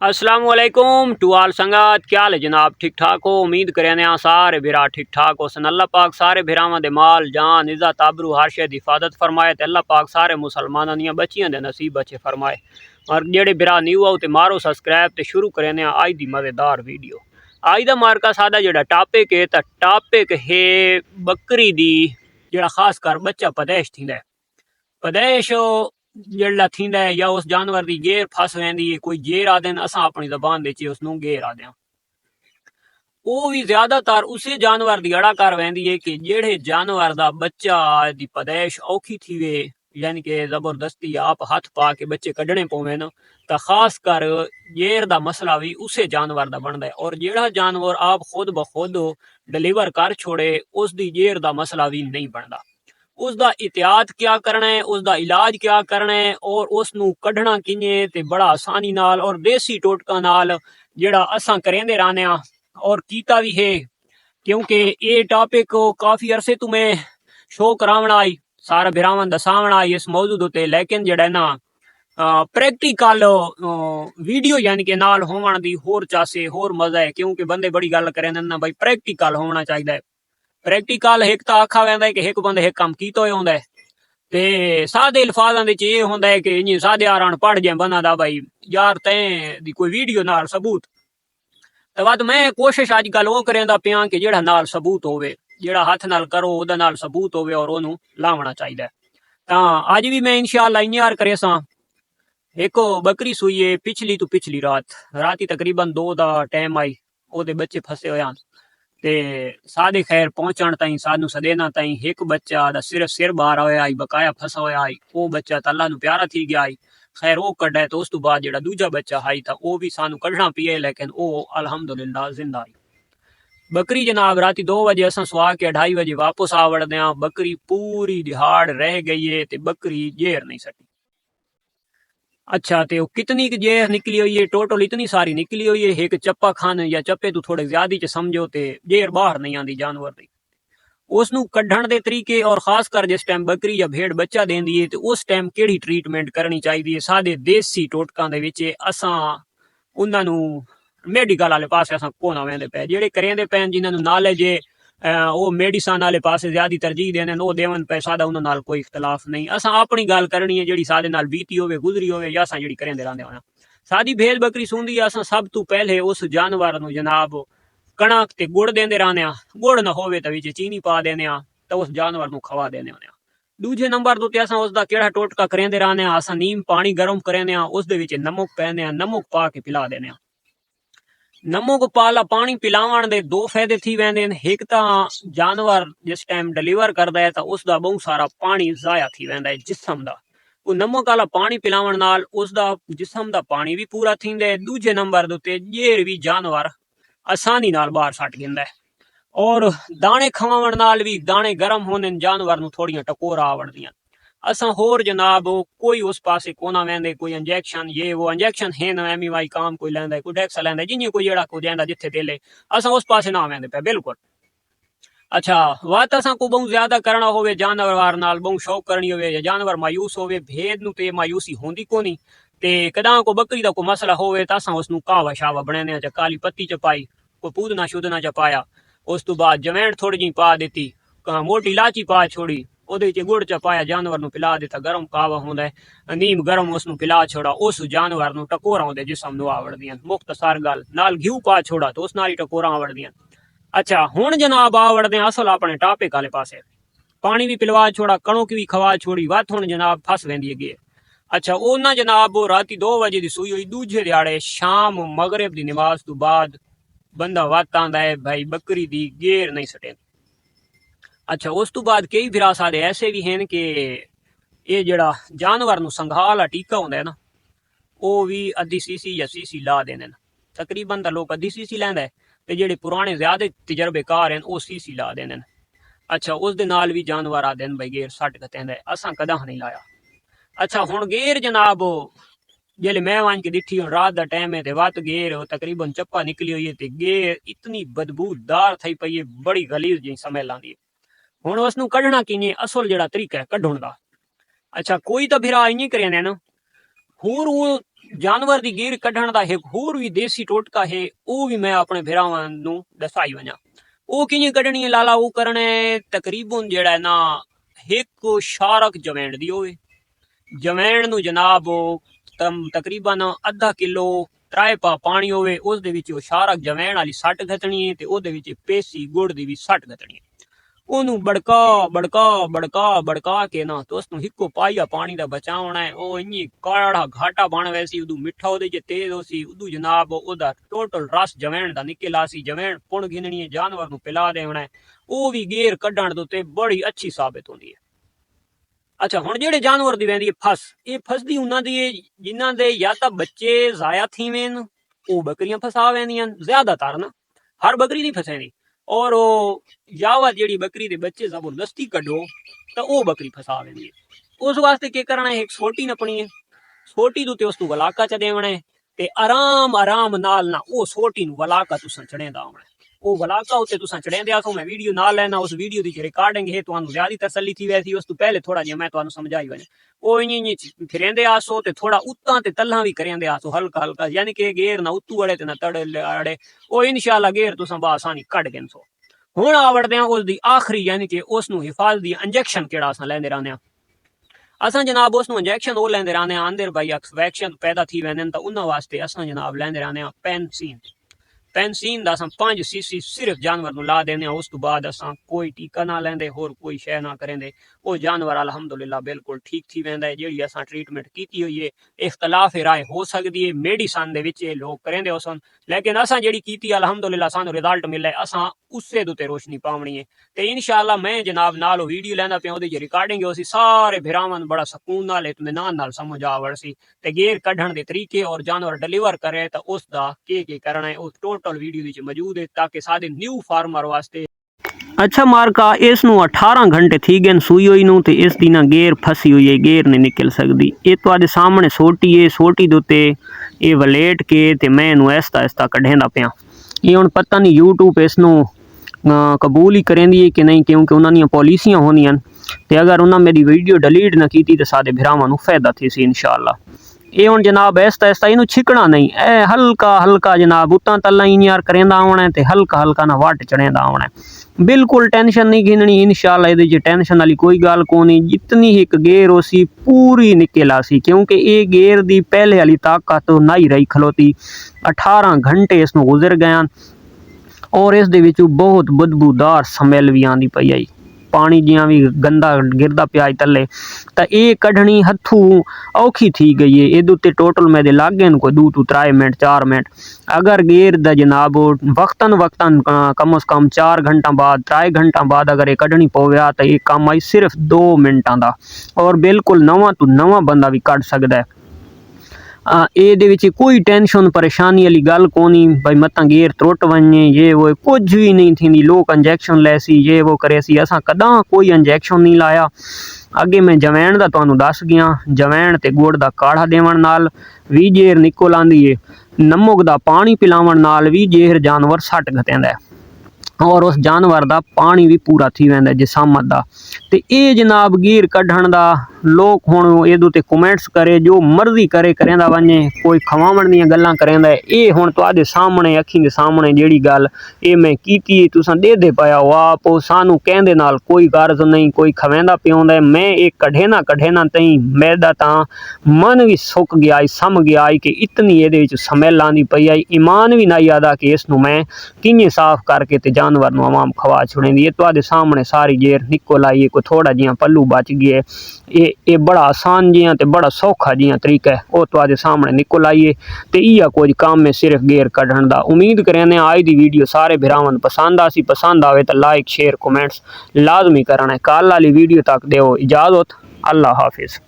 अस्सलाम वालेकुम टू आल संगत, क्या हाल है जनाब? ठीक ठाक हो? उम्मीद करें सारे बिरा ठीक ठाक हो सन। अल्लाह पाक सारे बिरावां दे माल जान इज्जत आबरू हर शे दी हिफाजत फरमाए ते अल्लाह पाक सारे मुसलमानां दियां बच्चियां दे नसीब बच्चे फरमाए। और जेड़े बिरा न्यू आओ ते मारो सब्सक्राइब ते शुरू करें अज दी मज़ेदार वीडियो। अज दा मार्का सादा जेड़ा टॉपिक है तां टॉपिक है बकरी दी जेड़ा खास कर बच्चा पैदाइश थींदा है। पैदाइश जेड़ा थींदा है या उस जानवर की गेर फस वेंदी है, कोई जेर आदे असां अपनी जबान दे उसनू गेर आदे। वो भी ज्यादातर उसे जानवर की अड़ा कर वेंदी है कि जेड़े जानवर का बच्चा दी पैदाइश औखी थी वे, यानी कि जबरदस्ती आप हाथ पा के बच्चे कढ़ने पवे न, तो खास कर जेर का मसला भी उसे जानवर का बनता है। और जेड़ा जानवर आप खुद ब खुद डिलीवर कर छोड़े उसकी जेर का मसला भी नहीं बनता। उसका एहतियात क्या करना है, उसका इलाज क्या करना है और उसनू कढ़ना किए ते बड़ा आसानी नाल और देसी टोटका नाल जेड़ा असां करेंदे रहने और कीता भी है। क्योंकि ये टॉपिक काफी अरसे तो मैं शो करावना आई, सारा बिरावन दसावना आई इस मौजूद होते, लेकिन जेड़ा ना प्रैक्टिकल वीडियो यानी कि नाल होवन दी होर चासे होर मजा है। क्योंकि बंदे बड़ी गल करें ना भाई, प्रैक्टिकल होना चाहिए। प्रैक्टिकल एक तो आखा वैंदा है कि एक बंदे एक काम कीता होंदा है ते सादे अल्फाजां दे ये होंदा है कि इन्हीं सादे आरान पढ़ जाए बना दा भाई यार तैं दी कोई वीडियो नाल सबूत। तो बाद मैं कोशिश अजकल वो करेंदा पिया कि जेड़ा नाल सबूत होवे, जेड़ा हाथ नाल करो ओदा नाल सबूत होवे और ओनू लावना चाहिए। तां अज भी मैं इंशाअल्लाह इयां करे सा। एक बकरी सुई है पिछली तो पिछली राती तकरीबन 2 दा टाइम आई, ओदे बच्चे फसे होया ते सादे खैर पहुंचण ताई सानू सदेना ताई एक बच्चा दा सिर्फ सिर बाहर होया आई, बकाया फसा होया आई। वो बच्चा तो अल्लाह नू प्यारा थी गया आई, खैर वो कड्डा तो उस तो बाद जेड़ा दूजा बच्चा आई था वो भी सानू कढ़ना पिए, लेकिन वो अल्हम्दुलिल्लाह जिंदा आई। बकरी जनाब राती 2 बजे असां सुहा के 2:30 बजे वापस आ वड़दे। बकरी पूरी दिहाड़ रह गई है ते बकरी जेर नहीं सटी। अच्छा तो कितनी जेर निकली हुई है? टोटल इतनी सारी निकली हुई है, एक चप्पा खान या चप्पे तो थोड़े ज्यादा च समझो ते जेर बाहर नहीं आती जानवर की। उसनू कढ़ण दे तरीके और खास कर जिस टाइम बकरी या भेड़ बच्चा देंदी है तो उस टाइम केड़ी ट्रीटमेंट करनी चाहिए, सादे देसी टोटकां दे विच असां उन्हां नू मेडिकल वाले पासे असां कोन वेंदे पे। जेड़े करेंदे पे जिन्हां नू नॉलेज है वो मेडिसन वाले पासे ज्यादा तरजीह देने वो देवन पे, सादा उन्हां नाल कोई इख्तलाफ नहीं। असां अपनी गल करनी है जेड़ी सादे नाल बीती होवे गुजरी होवे या असां जेड़ी करेंदे रहंदे होना। सादी भेड़ बकरी सूंदी असां सब तो पहले उस जानवर नू जनाब कणक ते गुड़ देंदे रहने। गुड़ ना होवे तो विच चीनी पा देने तो उस जानवर नू खवा देने होने। दूजे नंबर तो असां उसदा केड़ा टोटका करेंदे रहने, असां नीम पानी गर्म करेंदे उस दे विच नमक पैंदे, नमक पा के पिला देने। नमक पाला पानी पिलावन दे 2 फायदे थी वेंदे। एक तो जानवर जिस टाइम डिलीवर करदा है तो उसदा बहुत सारा पानी जाया थी वेंदा है जिस्म दा। वो नमक वाला पानी पिलावन नाल उसदा जिस्म दा पानी भी पूरा थींदा है। दूजे नंबर दे जेर भी जानवर आसानी नाल बाहर सट गिंदा है। और दाने खवावन नाल भी दाने गर्म होने जानवर नू थोड़ियां टकोरा आवड़दियां। असां होर जनाब कोई उस पासे कोना वेंदे, कोई इंजेक्शन ये वो इंजेक्शन है ना एमईवाई काम कोई लैंदा है, कोई डेक्स लैंदा जिन्हें कोई जेड़ा कोई देंदा जिथे दिले असां उस पासे ना वेंदे पे बिल्कुल। अच्छा बात असां को बहुत ज्यादा करना होवे जानवर नाल, बहुत शौक करनी होवे या जानवर मायूस होवे, भेद नू ते मायूसी होंदी कोनी ते कदा को बकरी दा कोई मसला होवे तो असां उसनू कावा शावा बनाने च काली पत्ती च पाई, कोई पूदना शुदना च पाया, उस तो बाद जवैन थोड़ी जी पा देती, मोटी इलाची पा छोड़ी, ओदे च गुड़ च पाया, जानवर नू पिला देता। गर्म कावा होंदा है नीम गर्म उसनू पिला छोड़ा, उस जानवर नू टकोरा होंदे जिसम नू आवड़दियां। मुख्तसर गल नाल घी पा छोड़ा तो उस नाल टकोरा आवड़दियां। अच्छा हुण जनाब आवड़दे असल अपने टॉपिक वाले पासे। पानी भी पिलवा छोड़ा, कणों की भी खवा छोड़ी, वत हुण जनाब फस वेंदी है गे। अच्छा ओना जनाब राती 2 बजे दी सुई हुई, दूजे दिहाड़े शाम मगरिब दी नमाज तो बाद बंदा वत आंदा है भाई बकरी दी गेर नहीं सटे। अच्छा उस तो बाद कई फिर सादे ऐसे भी हैं कि ये जड़ा जानवर नू संघाल टीका होंदा है ना वो भी अद्धी सीसी या सीसी ला देने। तकरीबन तो लोग अद्धी सीसी लैंदा है ते जेड़े पुराने ज्यादा तजर्बेकार हैं वो सीसी ला देने। अच्छा उस दे नाल भी जानवर आते हैं भाई गेर सट कतेंदा है, असां कदा नहीं लाया। अच्छा हुण गेर जनाब जेले मैं वन के दिठी रात का टाइम है ते वत गेर तकरीबन चप्पा निकली हुई है ते गेर इतनी बदबूदार थी पई है, बड़ी गलीज जी स्मेल आंदी है। हुण उसनू कढ़ना किए असल जेड़ा तरीका है कढ़ण दा। अच्छा कोई तो फिर इं करेंदे ना, होर वो जानवर की गिर कढ़ण का एक होर भी देसी टोटका है, वो भी मैं अपने भरावां नूं दसाई वजा। वो किवें कढ़नी है लाला, वो करना है तकरीबन जेड़ा है ना एक शारक जवैण दी होवे। जवैण नूं जनाब तकरीबन आधा किलो त्राए पा पानी होवे, उस दे विच शारक जवैण वाली सट घतनी है, ते ओदे विच पेसी गुड़ दी भी सट घतनी है। ओनू बड़का बड़का बड़का बड़का के ना तो उसनू हिक्को पाइया पानी दा बचावना है। ओ इन्नी काड़ा घाटा बन वैसी, उदू मिठा ओदे च तेज होसी, उदू जनाब ओदा टोटल रस जवैण दा निकल आसी। जवैण पुण गिननी है, जानवर नू पिला देना है। ओ भी गेर कढ़ण दे उत्ते बड़ी अच्छी साबित होंदी है। अच्छा हुण जेड़े जानवर दी वैंदी फस, ये फसदी उन्हां दी जिन्हां दे या तां बच्चे जाया थीवेन, ओ बकरियां फसा वैंदियां ज्यादातर ना, हर बकरी नहीं फसेंदी। और यावा जेड़ी बकरी दे बच्चे जबरदस्ती कढो तो वो बकरी फसा वेंदी है। उस वास्ते के करना है, एक सोटी नपनी है, सोटी दे उत्ते उसनू वलाका च देवना है, ते आराम आराम नाल ना वो सोटी नू वलाका तुसां चढ़ेंदा आउणा है। वो वलाका उत्ते तुसां चढ़ेंदे आसो, मैं वीडियो ना लेना, उस वीडियो दी रिकॉर्डिंग है, तुहानू ज्यादा तसल्ली थी वैसी। उस तो पहले थोड़ा जिहा मैं तुहानू समझाई वने। ओ इं फिरेंदे आसो ते थोड़ा उत्तां ते तल्लां भी करेंदे आसो हल्का हल्का, यानी कि गेर ना उत्तू अड़े ते ना तड़ अड़े। ओ इंशाअल्लाह गेर तुसां बासानी कढ गिनसो। हुण आवड़दे आ उसदी आखिरी, यानी कि उसनू हिफाजती इंजैक्शन केड़ा असां लैंदे रहंदे आ। असां जनाब उसनू इंजैक्शन वो लैंदे रहंदे आ, अंदर भाई इन्फेक्शन पैदा थी वेंदे न, तो उन्हां वास्ते असां जनाब लैंदे रहंदे आ पेंसिन। पेंसिन दा असां 5 सीसी सिर्फ जानवर नू ला देने। उस तो बाद असां कोई टीका ना लेंदे, होर कोई शय ना करेंदे। वो जानवर अल्हम्दुलिल्लाह बिल्कुल ठीक थी वेंदा है। जेड़ी असां ट्रीटमेंट कीती हुई है, इख्तलाफ राय हो सकदी है, मेडिसन दे विच लोग करेंदे होसन, लेकिन असां जेड़ी कीती अल्हम्दुलिल्लाह सानू रिजल्ट मिले, असां उससे दुते रोशनी पावनी है। ते इंशाअल्लाह मैं जनाब नाल वीडियो लैंदा पिया, ओदी रिकॉर्डिंग होसी, सारे भिरावां बड़ा सकून नाल इत्मीनान नाल समझ आ वड़सी। ते गेर कढ़ण दे तरीके और जानवर डिलीवर करे तो उसदा के करना है, उस टोटल वीडियो विच मौजूद है, ताकि सादे न्यू फार्मर वास्ते। अच्छा मार्का, इस नू 18 घंटे थी गए सूई हुई नू, ते इस दी ना गेर फसी हुई है, गेर नहीं निकल सकती। ये तुहाडे सामने सोटी है, सोटी दे उत्ते ये वलेट के ते मैं इनू ऐस्ता ऐस्ता कढेंदा पिया। ये हुण पता नहीं यूट्यूब इसनू कबूल ही करेंदी है कि नहीं, क्योंकि उन्हां दियां पॉलिसियां होंदियां, ते अगर उन्हां मेरी वीडियो डिलीट ना की तो साडे भरावां नू फायदा थी सी इंशाअल्लाह। ये हुण जनाब ऐस्ता ऐस्ता इनू छिकना नहीं, ए हल्का हल्का जनाब उत्तां तल्ला यार करेंदा आउणा है, ते हल्का हल्का ना वट चढ़ेंदा आउणा है। बिल्कुल टेंशन नहीं घिननी इंशाअल्लाह, इहदे च टेंशन वाली कोई गल कोनी। जितनी एक गेर होसी पूरी निकल आसी, क्योंकि ये गेर दी पहले वाली ताकत तो नहीं रही खलोती। 18 घंटे इसनू गुजर गए और इस दे विचों बहुत बदबूदार स्मैल भी आंदी पई आई, पानी जियां भी गंदा गिरदा पिया थल्ले। तो ये कढ़नी हथों औखी थी गई है। ये उत्ते टोटल मेरे लग गए कोई 2 to 3 मिनट 4 मिनट। अगर गेर दा जनाब वक्तन वक्तन कम से कम 4 घंटा बाद 3 घंटा बाद अगर ये कढ़नी पवे तो ये काम आई सिर्फ 2 मिनटां दा, और बिल्कुल नवा तो नवा बंदा भी कढ़ सकदा है। ਇਹਦੇ ਵਿੱਚ कोई टेंशन परेशानी वाली गल कोनी भाई मत गेर त्रुट वने ये वो कुछ भी नहीं थी। लोग इंजैक्शन लैसी ये वो करे सी, असां कदा कोई इंजैक्शन नहीं लाया। अगे मैं जवैण दा तुहानू दस गया, जवैण ते गुड़ दा काढ़ा देवन नाल भी जेर निकल आंदी है। नमक दा पानी पिलावन नाल भी जेर जानवर सट घतेंदा है, और उस जानवर दा पानी भी पूरा थी वैंदा जिसामत दा। ते ये जनाब गिर कढ़ण दा लोग हुण इहदे उत्ते कमेंट्स करे, जो मर्जी करे करेंदा वने, कोई खवावण दी गल्लां करेंदा है। ये हुण तुहाडे सामने अखीं दे सामने जेड़ी गल ये मैं कीती तुसां देदे पाया हो आप, सानू कहंदे नाल कोई गर्ज नहीं, कोई खवेंदा पियोंदा है। मैं एक कढ़े ना तई मेरा तां मन भी सुक गया, सम गया कि इतनी इहदे विच स्मैल आंदी पई आई। ईमान भी नहीं आता कि इसनू मैं किवें साफ करके ते जानवर नू आवाम खवा छुड़ेंदी। ये तुहाडे सामने सारी जेर निकल आई है, कोई थोड़ा जिहा पल्लू बच गए। ये बड़ा आसान जिहा ते बड़ा सौखा जिहा तरीका है, वो तुहाडे सामने निकल आई है। ते इहा कुछ काम है सिर्फ गेर कढ़ण दा। उम्मीद करने आज दी वीडियो सारे भरावां पसंद आसी, पसंद आवे तो लाइक शेयर कमेंट्स लाजमी करना है। कल वाली वीडियो तक देओ इजाजत, अल्लाह हाफिज़।